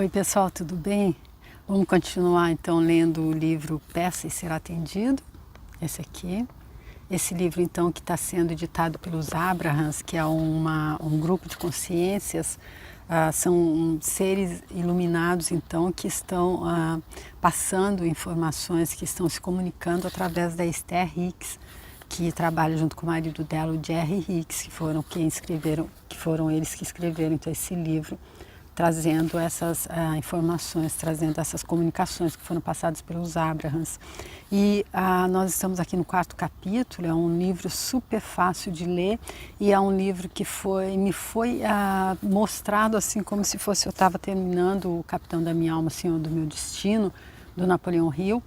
Oi pessoal, tudo bem? Vamos continuar então lendo o livro Peça e Será Atendido, esse aqui. Esse livro então que está sendo editado pelos Abrahams, que é um grupo de consciências, são seres iluminados então que estão passando informações, que estão se comunicando através da Esther Hicks, que trabalha junto com o marido dela, o Jerry Hicks, que foram eles que escreveram então esse livro, trazendo essas informações, trazendo essas comunicações que foram passadas pelos Abrahams. E nós estamos aqui no 4º capítulo, é um livro super fácil de ler e é um livro que me foi mostrado assim como se fosse eu estava terminando O Capitão da Minha Alma, Senhor do Meu Destino, do Napoleão Hill.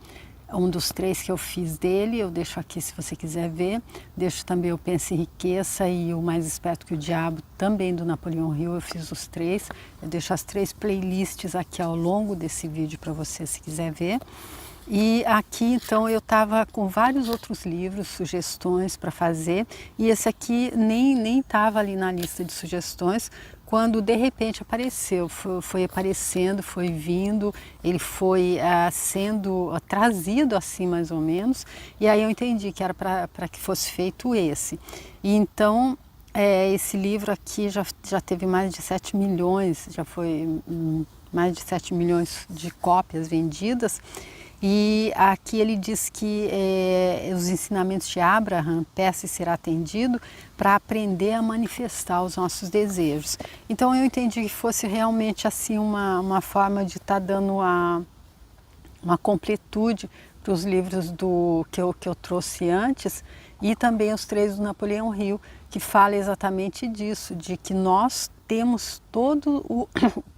Um dos 3 que eu fiz dele, eu deixo aqui se você quiser ver. Deixo também o Pense e Enriqueça e o Mais Esperto que o Diabo, também do Napoleão Hill, eu fiz os 3. Eu deixo as 3 playlists aqui ao longo desse vídeo para você se quiser ver. E aqui então eu estava com vários outros livros, sugestões para fazer, e esse aqui nem estava ali na lista de sugestões, quando de repente apareceu, foi aparecendo, foi vindo, ele foi sendo trazido assim mais ou menos, e aí eu entendi que era para que fosse feito esse. E então esse livro aqui já teve mais de 7 milhões, já foi mais de 7 milhões de cópias vendidas. E aqui ele diz que os ensinamentos de Abraham, peça e será atendido, para aprender a manifestar os nossos desejos. Então eu entendi que fosse realmente assim uma forma de estar dando uma completude para os livros que eu trouxe antes, e também os 3 do Napoleão Hill, que fala exatamente disso, de que nós temos todo o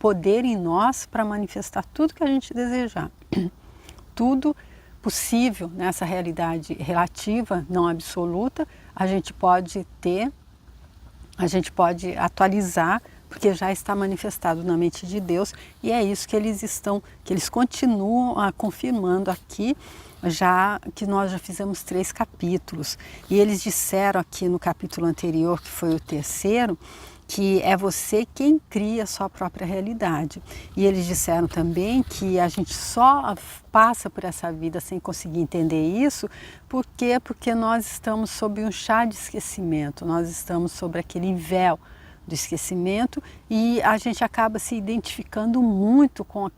poder em nós para manifestar tudo que a gente desejar. Tudo possível nessa realidade relativa, não absoluta, a gente pode ter, a gente pode atualizar, porque já está manifestado na mente de Deus, e é isso que eles continuam confirmando aqui, já que nós já fizemos 3 capítulos. E eles disseram aqui no capítulo anterior, que foi o 3º, que é você quem cria a sua própria realidade. E eles disseram também que a gente só passa por essa vida sem conseguir entender isso, porque nós estamos sob um chá de esquecimento, nós estamos sobre aquele véu do esquecimento, e a gente acaba se identificando muito com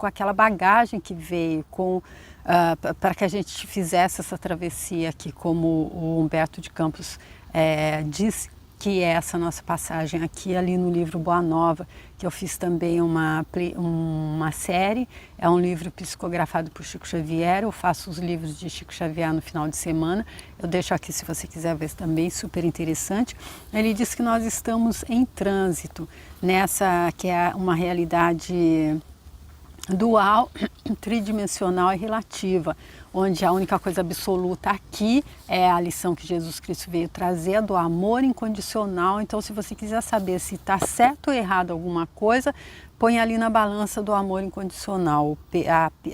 aquela bagagem que veio, para que a gente fizesse essa travessia aqui, como o Humberto de Campos disse, que é essa nossa passagem aqui ali no livro Boa Nova, que eu fiz também uma série, é um livro psicografado por Chico Xavier, eu faço os livros de Chico Xavier no final de semana, eu deixo aqui se você quiser ver também, super interessante. Ele diz que nós estamos em trânsito, nessa que é uma realidade dual, tridimensional e relativa, onde a única coisa absoluta aqui é a lição que Jesus Cristo veio trazer do amor incondicional. Então, se você quiser saber se está certo ou errado alguma coisa, põe ali na balança do amor incondicional.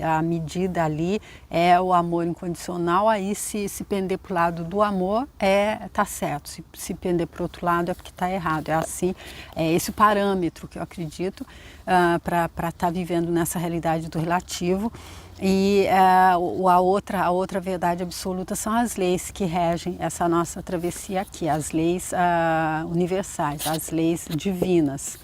A medida ali é o amor incondicional, aí se pender para o lado do amor, está certo. Se pender para o outro lado é porque está errado. É assim, é esse o parâmetro que eu acredito para estar vivendo nessa realidade do relativo. E a outra verdade absoluta são as leis que regem essa nossa travessia aqui, as leis universais, as leis divinas.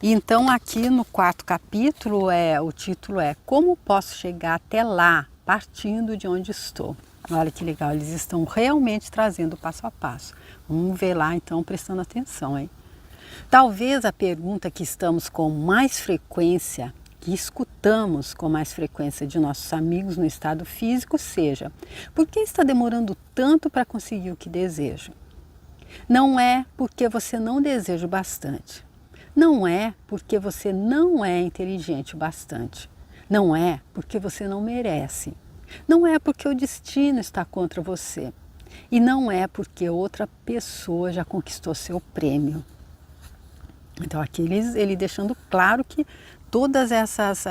E então aqui no 4º capítulo o título é Como Posso Chegar Até Lá, Partindo de Onde Estou. Olha que legal, eles estão realmente trazendo passo a passo. Vamos ver lá então, prestando atenção, hein? Talvez a pergunta que estamos com mais frequência, que escutamos com mais frequência de nossos amigos no estado físico seja: por que está demorando tanto para conseguir o que deseja? Não é porque você não deseja o bastante. Não é porque você não é inteligente o bastante. Não é porque você não merece. Não é porque o destino está contra você. E não é porque outra pessoa já conquistou seu prêmio. Então aqui ele deixando claro que todas essas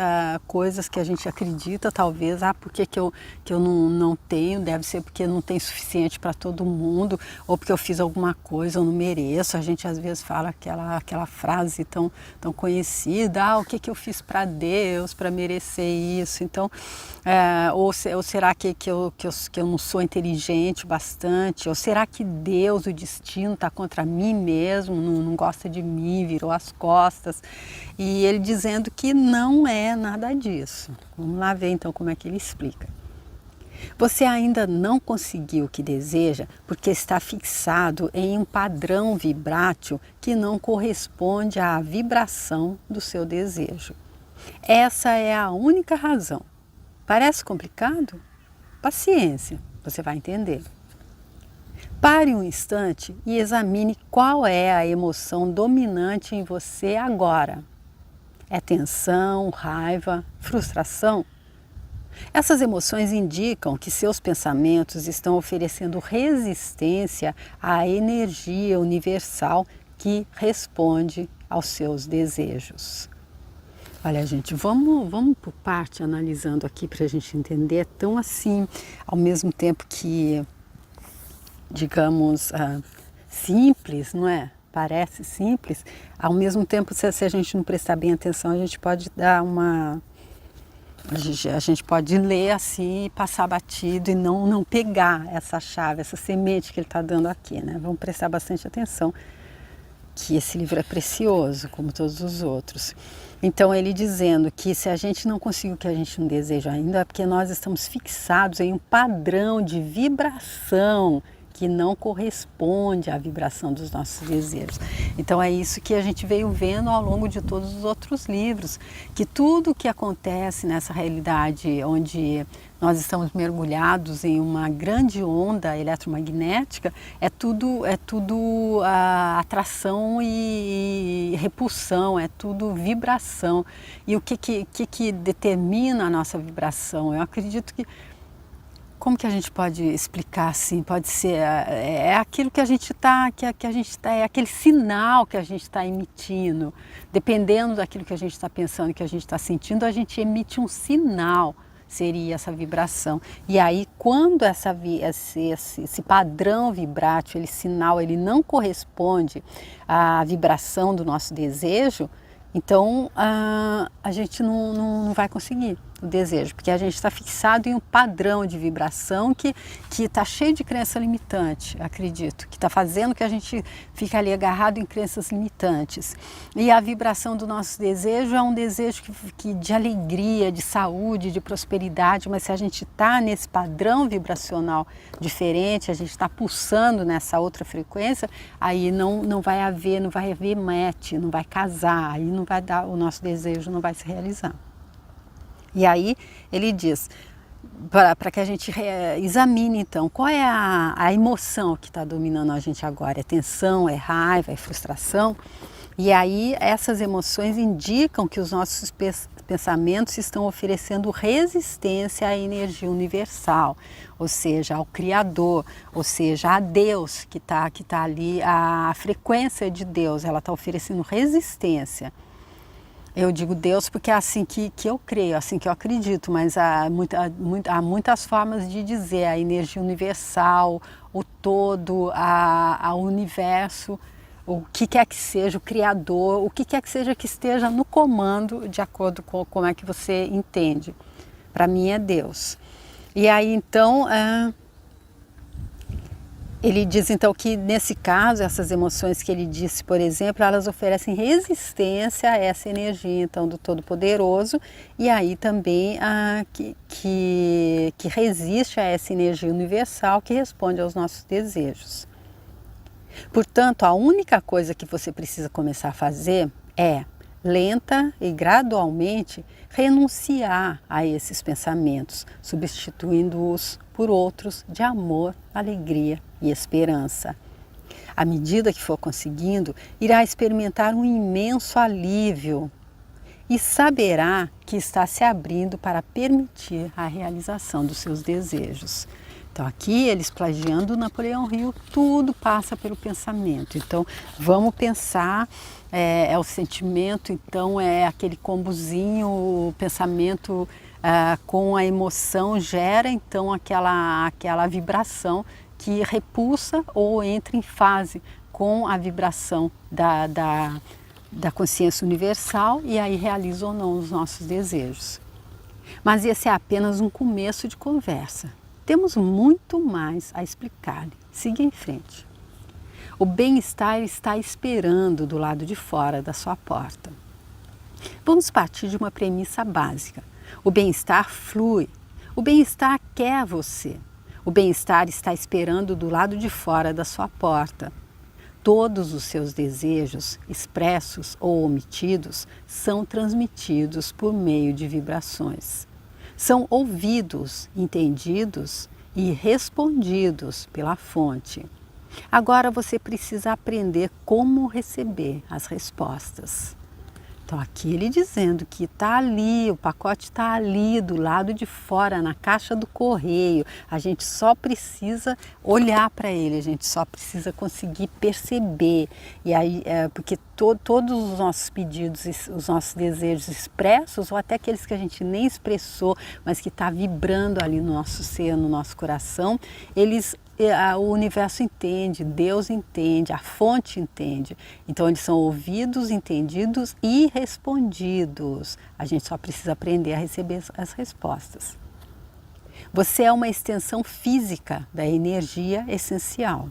coisas que a gente acredita, talvez, por que eu não tenho, deve ser porque não tem suficiente para todo mundo, ou porque eu fiz alguma coisa, eu não mereço. A gente às vezes fala aquela frase tão conhecida, o que eu fiz para Deus para merecer isso. Então, ou será que eu não sou inteligente bastante, ou será que Deus, o destino, está contra mim mesmo, não gosta de mim, virou as costas. E ele dizendo que não é nada disso. Vamos lá ver então como é que ele explica. Você ainda não conseguiu o que deseja porque está fixado em um padrão vibrátil que não corresponde à vibração do seu desejo. Essa é a única razão. Parece complicado? Paciência, você vai entender. Pare um instante e examine qual é a emoção dominante em você agora. É tensão, raiva, frustração? Essas emoções indicam que seus pensamentos estão oferecendo resistência à energia universal que responde aos seus desejos. Olha, gente, vamos por parte analisando aqui para a gente entender. É tão assim, ao mesmo tempo que, digamos, simples, não é? Parece simples, ao mesmo tempo, se a gente não prestar bem atenção, a gente pode dar a gente pode ler assim e passar batido e não pegar essa chave, essa semente que ele está dando aqui, né? Vamos prestar bastante atenção, que esse livro é precioso, como todos os outros. Então, ele dizendo que se a gente não conseguiu o que a gente não deseja ainda, é porque nós estamos fixados em um padrão de vibração que não corresponde à vibração dos nossos desejos. Então é isso que a gente veio vendo ao longo de todos os outros livros, que tudo que acontece nessa realidade onde nós estamos mergulhados em uma grande onda eletromagnética, é tudo atração e repulsão, é tudo vibração. E o que determina a nossa vibração? Eu acredito que, como que a gente pode explicar assim? Pode ser aquilo que a gente está, é aquele sinal que a gente está emitindo. Dependendo daquilo que a gente está pensando, que a gente está sentindo, a gente emite um sinal, seria essa vibração. E aí, quando esse padrão vibrátil, esse sinal, ele não corresponde à vibração do nosso desejo, então a gente não vai conseguir o desejo, porque a gente está fixado em um padrão de vibração que está cheio de crença limitante, acredito, que está fazendo que a gente fique ali agarrado em crenças limitantes. E a vibração do nosso desejo é um desejo de alegria, de saúde, de prosperidade, mas se a gente está nesse padrão vibracional diferente, a gente está pulsando nessa outra frequência, aí não vai haver match, não vai casar, aí não vai dar, o nosso desejo não vai se realizar. E aí ele diz, para que a gente examine então, qual é a emoção que está dominando a gente agora? É tensão, é raiva, é frustração? E aí essas emoções indicam que os nossos pensamentos estão oferecendo resistência à energia universal, ou seja, ao Criador, ou seja, a Deus que tá ali, a frequência de Deus, ela está oferecendo resistência. Eu digo Deus porque é assim que eu creio, assim que eu acredito, mas há muitas formas de dizer, a energia universal, o todo, o universo, o que quer que seja, o Criador, o que quer que seja que esteja no comando, de acordo com como é que você entende. Para mim é Deus. E aí então, ele diz então que nesse caso, essas emoções que ele disse, por exemplo, elas oferecem resistência a essa energia então do Todo-Poderoso, e aí também que resiste a essa energia universal que responde aos nossos desejos. Portanto, a única coisa que você precisa começar a fazer é, lenta e gradualmente, renunciar a esses pensamentos, substituindo-os por outros de amor, alegria e esperança. À medida que for conseguindo, irá experimentar um imenso alívio e saberá que está se abrindo para permitir a realização dos seus desejos. Então aqui eles plagiando Napoleão Hill, tudo passa pelo pensamento. Então vamos pensar, é o sentimento, então é aquele combozinho, o pensamento com a emoção gera então aquela vibração que repulsa ou entra em fase com a vibração da consciência universal e aí realiza ou não os nossos desejos. Mas esse é apenas um começo de conversa. Temos muito mais a explicar-lhe. Siga em frente. O bem-estar está esperando do lado de fora da sua porta. Vamos partir de uma premissa básica. O bem-estar flui. O bem-estar quer você. O bem-estar está esperando do lado de fora da sua porta. Todos os seus desejos, expressos ou omitidos, são transmitidos por meio de vibrações. São ouvidos, entendidos e respondidos pela fonte. Agora você precisa aprender como receber as respostas. Então aqui ele dizendo que está ali, o pacote está ali do lado de fora, na caixa do correio. A gente só precisa olhar para ele, a gente só precisa conseguir perceber. E aí, porque todos os nossos pedidos, os nossos desejos expressos, ou até aqueles que a gente nem expressou, mas que está vibrando ali no nosso ser, no nosso coração, o universo entende, Deus entende, a fonte entende. Então eles são ouvidos, entendidos e respondidos. A gente só precisa aprender a receber as respostas. Você é uma extensão física da energia essencial.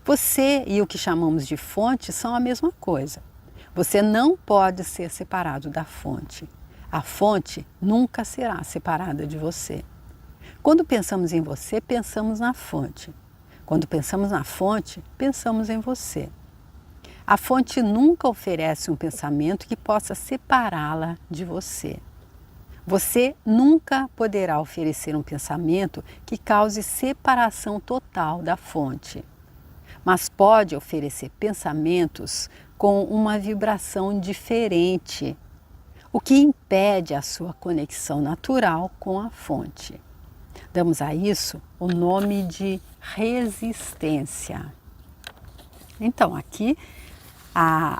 Você e o que chamamos de fonte são a mesma coisa. Você não pode ser separado da fonte. A fonte nunca será separada de você. Quando pensamos em você, pensamos na fonte. Quando pensamos na fonte, pensamos em você. A fonte nunca oferece um pensamento que possa separá-la de você. Você nunca poderá oferecer um pensamento que cause separação total da fonte, mas pode oferecer pensamentos com uma vibração diferente, o que impede a sua conexão natural com a fonte. Damos a isso o nome de resistência. Então, aqui, a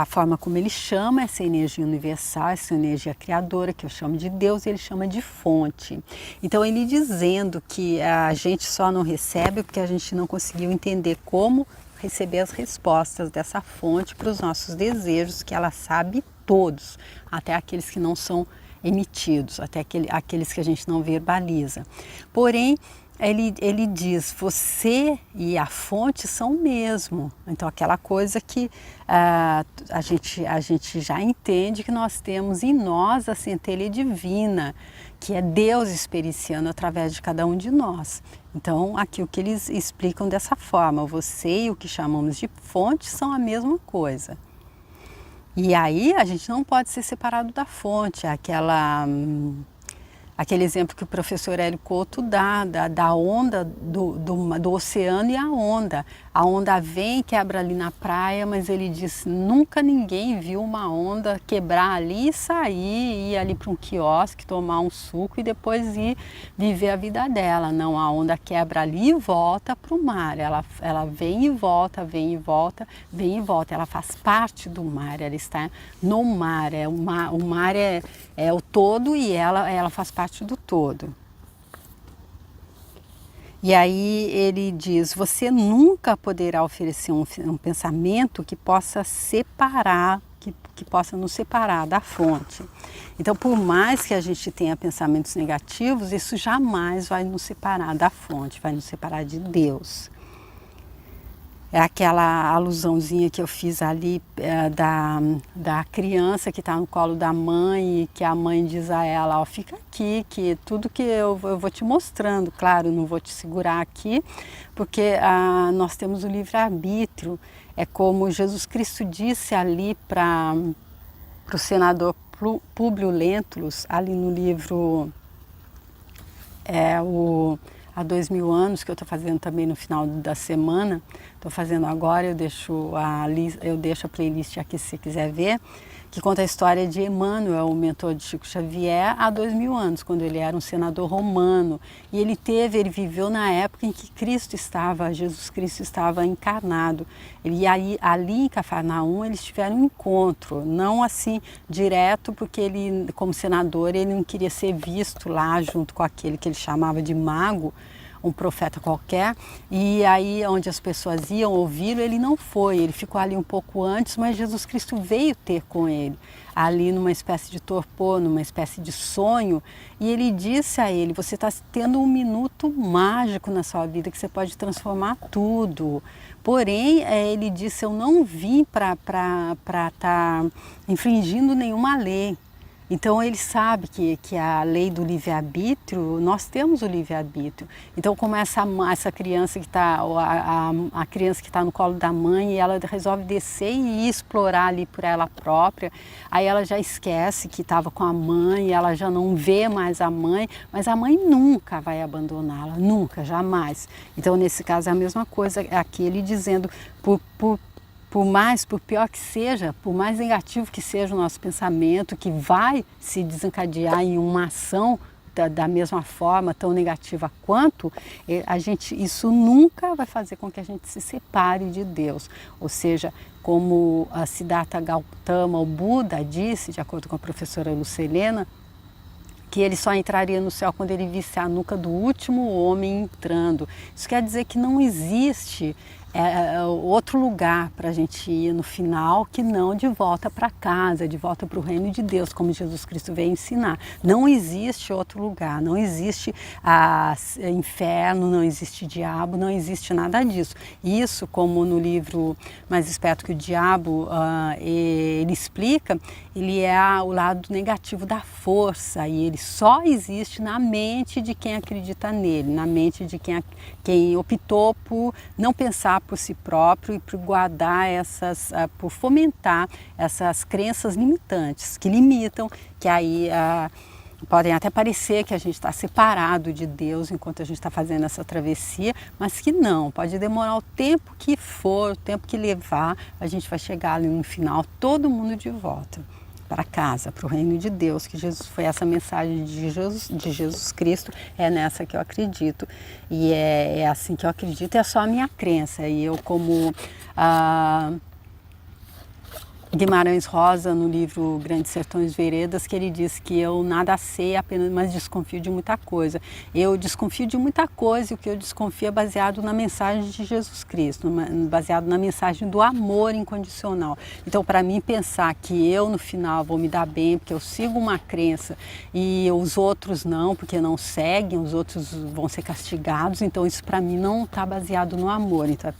forma como ele chama essa energia universal, essa energia criadora, que eu chamo de Deus, ele chama de fonte. Então, ele dizendo que a gente só não recebe porque a gente não conseguiu entender como receber as respostas dessa fonte para os nossos desejos, que ela sabe todos, até aqueles que não são emitidos, até aqueles que a gente não verbaliza. Porém, ele diz, você e a fonte são o mesmo. Então, aquela coisa que a gente já entende que nós temos em nós a centelha divina, que é Deus experienciando através de cada um de nós. Então, aqui o que eles explicam dessa forma, você e o que chamamos de fonte são a mesma coisa. E aí a gente não pode ser separado da fonte, aquele exemplo que o professor Hélio Couto dá, da onda do oceano e a onda. A onda vem, quebra ali na praia, mas ele diz, nunca ninguém viu uma onda quebrar ali e sair, ir ali para um quiosque, tomar um suco e depois ir viver a vida dela. Não, a onda quebra ali e volta para o mar. Ela vem e volta, vem e volta, vem e volta. Ela faz parte do mar, ela está no mar. O mar é o todo e ela faz parte do todo. E aí ele diz, você nunca poderá oferecer um pensamento que possa separar, que possa nos separar da fonte. Então, por mais que a gente tenha pensamentos negativos, isso jamais vai nos separar da fonte, vai nos separar de Deus. É aquela alusãozinha que eu fiz ali da criança que está no colo da mãe e que a mãe diz a ela, ó, fica aqui, que tudo que eu vou te mostrando, claro, não vou te segurar aqui, porque nós temos o livre-arbítrio. É como Jesus Cristo disse ali para o senador Públio Lentulus, ali no livro há 2000 anos, que eu estou fazendo também no final da semana, estou fazendo agora, eu deixo a playlist aqui se você quiser ver, que conta a história de Emmanuel, o mentor de Chico Xavier, há 2000 anos, quando ele era um senador romano. E ele viveu na época em que Jesus Cristo estava encarnado. Ali em Cafarnaum eles tiveram um encontro, não assim direto, porque ele, como senador, ele não queria ser visto lá junto com aquele que ele chamava de mago, um profeta qualquer, e aí onde as pessoas iam ouvi-lo, ele não foi, ele ficou ali um pouco antes, mas Jesus Cristo veio ter com ele, ali numa espécie de torpor, numa espécie de sonho, e ele disse a ele: você está tendo um minuto mágico na sua vida que você pode transformar tudo. Porém, ele disse: eu não vim para estar infringindo nenhuma lei. Então ele sabe que a lei do livre-arbítrio, nós temos o livre-arbítrio. Então como essa criança que está, a criança que está no colo da mãe, e ela resolve descer e ir explorar ali por ela própria, aí ela já esquece que estava com a mãe, ela já não vê mais a mãe, mas a mãe nunca vai abandoná-la, nunca, jamais. Então nesse caso é a mesma coisa, aqui ele dizendo, por pior que seja, por mais negativo que seja o nosso pensamento, que vai se desencadear em uma ação da mesma forma, tão negativa quanto, isso nunca vai fazer com que a gente se separe de Deus. Ou seja, como a Siddhartha Gautama, o Buda, disse, de acordo com a professora Lucilena, que ele só entraria no céu quando ele visse a nuca do último homem entrando. Isso quer dizer que não existe outro lugar para a gente ir no final que não de volta para casa, de volta para o reino de Deus, como Jesus Cristo veio ensinar. Não existe outro lugar, não existe inferno, não existe diabo, não existe nada disso. Isso, como no livro Mais Esperto que o Diabo, ele explica, ele é o lado negativo da força, e ele só existe na mente de quem acredita nele, na mente de quem optou por não pensar por si próprio e por guardar por fomentar essas crenças limitantes, que limitam, que aí podem até parecer que a gente está separado de Deus enquanto a gente está fazendo essa travessia, mas que não, pode demorar o tempo que for, o tempo que levar, a gente vai chegar ali no final, todo mundo de volta para casa, para o reino de Deus, que Jesus foi essa mensagem de Jesus Cristo, é nessa que eu acredito, e é assim que eu acredito, é só a minha crença, e eu como Guimarães Rosa, no livro Grandes Sertões Veredas, que ele diz que eu nada sei, mas desconfio de muita coisa. Eu desconfio de muita coisa, e o que eu desconfio é baseado na mensagem de Jesus Cristo, baseado na mensagem do amor incondicional. Então, para mim, pensar que eu no final vou me dar bem, porque eu sigo uma crença e os outros não, porque não seguem, os outros vão ser castigados, então isso para mim não está baseado no amor. Então é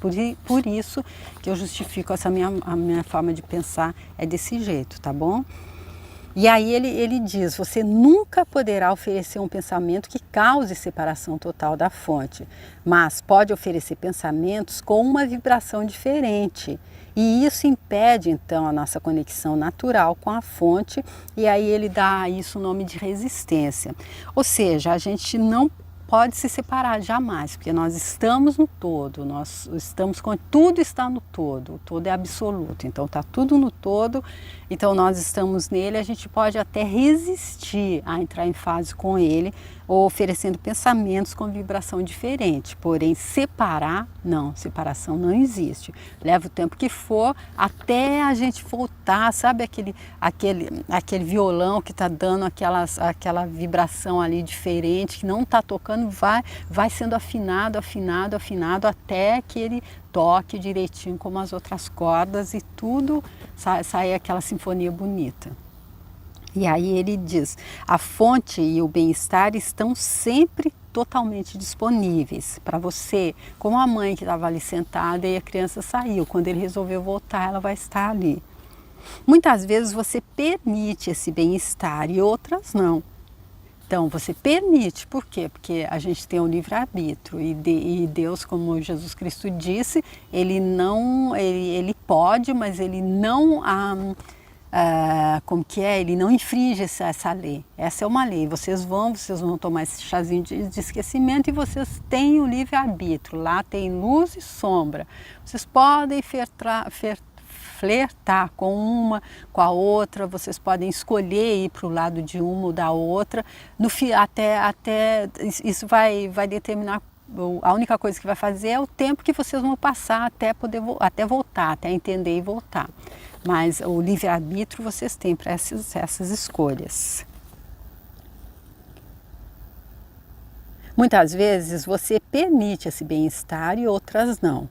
por isso que eu justifico a minha forma de pensar é desse jeito, tá bom? E aí ele diz: você nunca poderá oferecer um pensamento que cause separação total da fonte, mas pode oferecer pensamentos com uma vibração diferente. E isso impede então a nossa conexão natural com a fonte, e aí ele dá a isso o nome de resistência. Ou seja, a gente não pode se separar jamais, porque nós estamos no todo, tudo está no todo, o todo é absoluto, então está tudo no todo, então nós estamos nele, a gente pode até resistir a entrar em fase com ele, ou oferecendo pensamentos com vibração diferente, porém separar, não, separação não existe, leva o tempo que for até a gente voltar, sabe aquele violão que está dando aquela vibração ali diferente, que não está tocando, vai sendo afinado até que ele toque direitinho como as outras cordas e tudo sai aquela sinfonia bonita. E aí ele diz: a fonte e o bem-estar estão sempre totalmente disponíveis para você, como a mãe que estava ali sentada e a criança saiu. Quando ele resolveu voltar, ela vai estar ali. Muitas vezes você permite esse bem-estar e outras não. Então você permite, por quê? Porque a gente tem o livre-arbítrio e Deus, como Jesus Cristo disse, ele pode, mas ele não ele não infringe essa lei. Essa é uma lei. Vocês vão tomar esse chazinho de esquecimento e vocês têm o livre-arbítrio. Lá tem luz e sombra. Vocês podem flertar com uma, com a outra, vocês podem escolher ir para o lado de uma ou da outra, até isso vai determinar. A única coisa que vai fazer é o tempo que vocês vão passar até voltar, até entender e voltar. Mas o livre-arbítrio vocês têm para essas escolhas. Muitas vezes você permite esse bem-estar e outras não.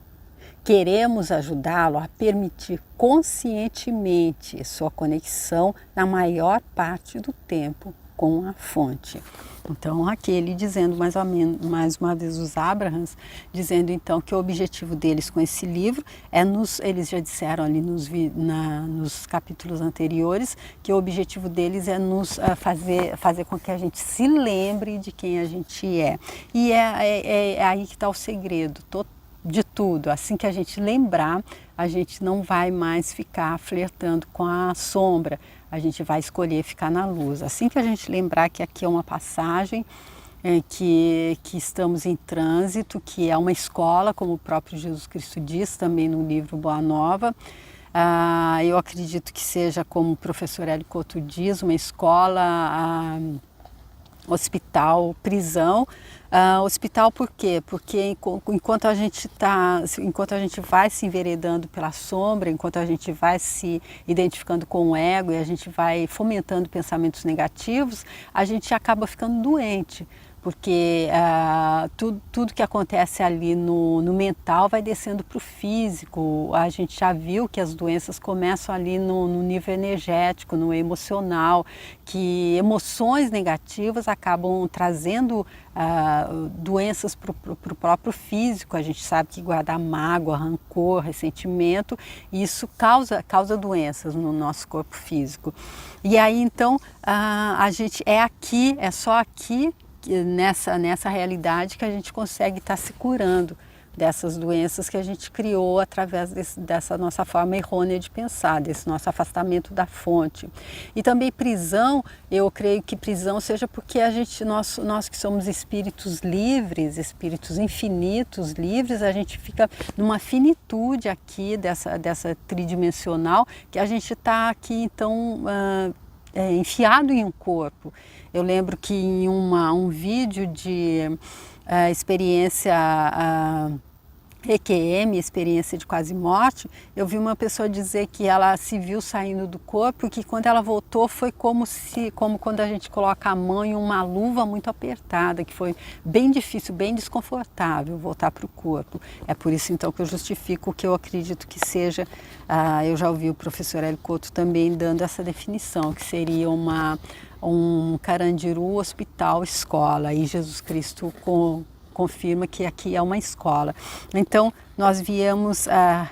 Queremos ajudá-lo a permitir conscientemente sua conexão na maior parte do tempo com a fonte. Então, aqui ele dizendo mais uma vez os Abrahams, dizendo então que o objetivo deles com esse livro é eles já disseram ali nos capítulos anteriores, que o objetivo deles é nos fazer com que a gente se lembre de quem a gente é. E é aí que está o segredo de tudo. Assim que a gente lembrar, a gente não vai mais ficar flertando com a sombra, a gente vai escolher ficar na luz. Assim que a gente lembrar que aqui é uma passagem, que estamos em trânsito, que é uma escola, como o próprio Jesus Cristo diz também no livro Boa Nova, eu acredito que seja, como o professor Hélio Couto diz, uma escola, hospital, prisão. Hospital por quê? Porque enquanto a gente vai se enveredando pela sombra, enquanto a gente vai se identificando com o ego e a gente vai fomentando pensamentos negativos, a gente acaba ficando doente. Porque tudo que acontece ali no mental vai descendo para o físico. A gente já viu que as doenças começam ali no nível energético, no emocional, que emoções negativas acabam trazendo doenças para o próprio físico. A gente sabe que guardar mágoa, rancor, ressentimento, isso causa doenças no nosso corpo físico. E aí então a gente é só aqui, nessa realidade, que a gente consegue estar se curando dessas doenças que a gente criou através dessa nossa forma errônea de pensar, desse nosso afastamento da fonte. E também prisão, eu creio que prisão seja porque nós que somos espíritos livres, espíritos infinitos, livres, a gente fica numa finitude aqui dessa tridimensional, que a gente está aqui então enfiado em um corpo. Eu lembro que em um vídeo de experiência EQM, experiência de quase morte, eu vi uma pessoa dizer que ela se viu saindo do corpo e que quando ela voltou foi como quando a gente coloca a mão em uma luva muito apertada, que foi bem difícil, bem desconfortável voltar para o corpo. É por isso então que eu justifico que eu acredito que seja, eu já ouvi o professor Hélio Couto também dando essa definição, que seria um Carandiru hospital escola, e Jesus Cristo confirma que aqui é uma escola. Então nós viemos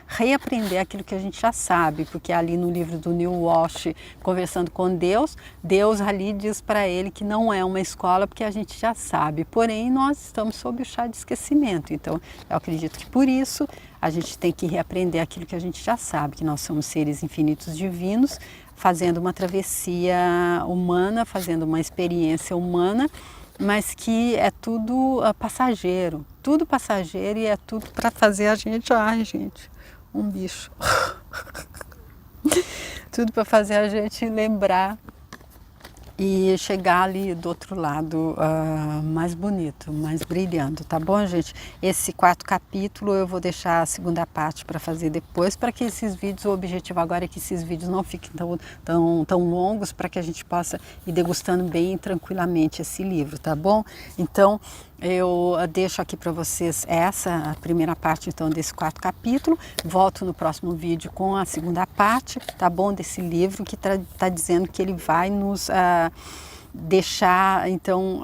reaprender aquilo que a gente já sabe, porque ali no livro do Neil Walsh, Conversando com Deus, Deus ali diz para ele que não é uma escola, porque a gente já sabe, porém nós estamos sob o chá de esquecimento. Então eu acredito que por isso a gente tem que reaprender aquilo que a gente já sabe, que nós somos seres infinitos divinos, fazendo uma travessia humana, fazendo uma experiência humana, mas que é tudo passageiro e é tudo para fazer a gente, um bicho, tudo para fazer a gente lembrar e chegar ali do outro lado mais bonito, mais brilhando, tá bom, gente? Esse 4º capítulo eu vou deixar a segunda parte para fazer depois, para que esses vídeos, o objetivo agora é que esses vídeos não fiquem tão longos, para que a gente possa ir degustando bem tranquilamente esse livro, tá bom? Então eu deixo aqui para vocês a primeira parte então desse 4º capítulo, volto no próximo vídeo com a segunda parte, tá bom, desse livro que tá dizendo que ele vai nos deixar então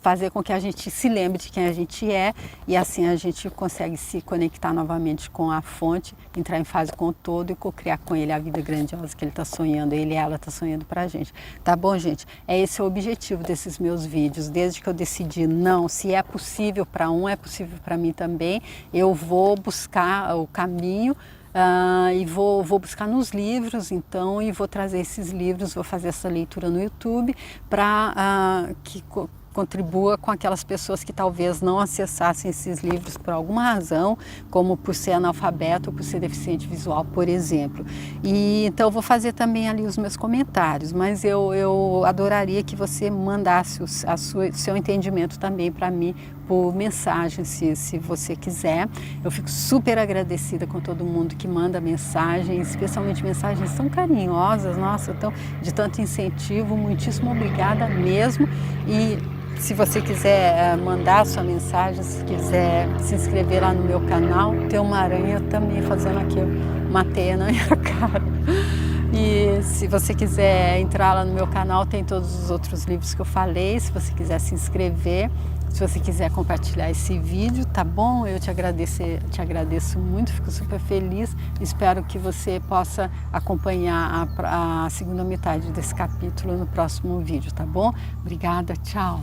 fazer com que a gente se lembre de quem a gente é, e assim a gente consegue se conectar novamente com a fonte, entrar em fase com o todo e co-criar com ele a vida grandiosa que ele está sonhando, ele e ela está sonhando para a gente. Tá bom, gente? Esse é o objetivo desses meus vídeos. Desde que eu decidi, não, se é possível para um, é possível para mim também, eu vou buscar o caminho. E vou buscar nos livros, então, e vou trazer esses livros, vou fazer essa leitura no YouTube para contribua com aquelas pessoas que talvez não acessassem esses livros por alguma razão, como por ser analfabeto ou por ser deficiente visual, por exemplo. E então eu vou fazer também ali os meus comentários, mas eu adoraria que você mandasse o seu entendimento também para mim por mensagem, se você quiser. Eu fico super agradecida com todo mundo que manda mensagens, especialmente mensagens tão carinhosas, nossa, de tanto incentivo. Muitíssimo obrigada mesmo. E se você quiser mandar a sua mensagem, se quiser se inscrever lá no meu canal, tem uma aranha também fazendo aqui uma teia na minha cara. E se você quiser entrar lá no meu canal, tem todos os outros livros que eu falei, se você quiser se inscrever, se você quiser compartilhar esse vídeo, tá bom? Eu te agradeço muito, fico super feliz. Espero que você possa acompanhar a segunda metade desse capítulo no próximo vídeo, tá bom? Obrigada, tchau!